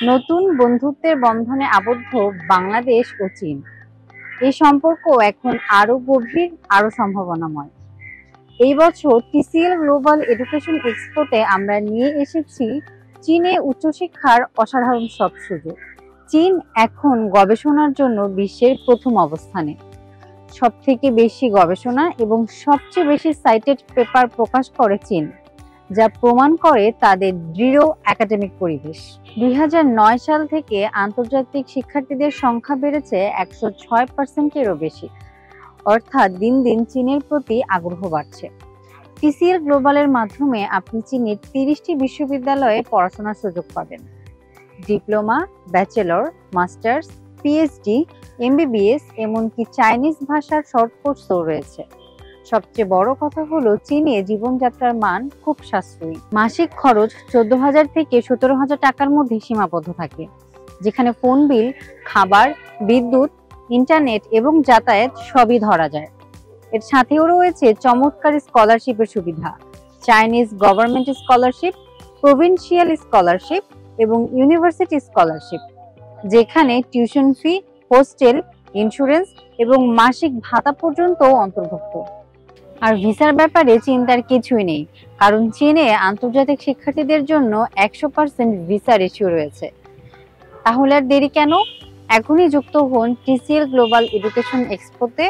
নতুন বন্ধুত্বের বন্ধনে আবদ্ধ বাংলাদেশ ও চীন। এই সম্পর্ক এখন আরো গভীর, আরো সম্ভাবনাময়। এই বছর টিসিএল গ্লোবাল এডুকেশন এক্সপোতে আমরা নিয়ে এসেছি চীনে উচ্চশিক্ষার অসাধারণ সব সুযোগ। চীন এখন গবেষণার জন্য বিশ্বের প্রথম অবস্থানে। সবথেকে বেশি গবেষণা এবং সবচেয়ে বেশি সাইটেড পেপার প্রকাশ করে চীন, যা প্রমাণ করে তাদের দৃঢ় একাডেমিক পরিবেশ। ২০০৯ সাল থেকে আন্তর্জাতিক শিক্ষার্থীদের সংখ্যা বেড়েছে ১০৬%-এরও বেশি, অর্থাৎ দিন দিন চীনের প্রতি আগ্রহ বাড়ছে। টিসিএল গ্লোবালের মাধ্যমে আপনি চীনের ৩০টি বিশ্ববিদ্যালয়ে পড়াশোনার সুযোগ পাবেন। Diploma, bachelor, masters, PhD, MBBS, এমনকি চাইনিজ ভাষার শর্ট কোর্সও রয়েছে। সবচেয়ে বড় কথা হলো চীনে জীবনযাত্রার মান খুব সাশ্রয়ী। মাসিক খরচ ১৪,০০০ থেকে ১৭,০০০ টাকার মধ্যে সীমাবদ্ধ থাকে, যেখানে ফোন বিল, খাবার, বিদ্যুৎ, ইন্টারনেট এবং যাতায়াত সবই ধরা যায়। এর সাথেও রয়েছে চমৎকার স্কলারশিপের সুবিধা, Chinese government scholarship, provincial scholarship এবং ইউনিভার্সিটি স্কলারশিপ, যেখানে টিউশন ফি, হোস্টেল, ইন্স্যুরেন্স এবং মাসিক ভাতা পর্যন্ত অন্তর্ভুক্ত। আর ভিসার ব্যাপারে চিন্তার কিছুই নেই, কারণ চীনে আন্তর্জাতিক শিক্ষার্থীদের জন্য ১০০% ভিসা রেশিও রয়েছে। তাহলে আর দেরি কেন? এখনই যুক্ত হন টিসিএল গ্লোবাল এডুকেশন এক্সপোতে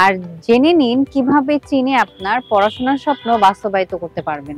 আর জেনে নিন কিভাবে চীনে আপনার পড়াশোনার স্বপ্ন বাস্তবায়িত করতে পারবেন।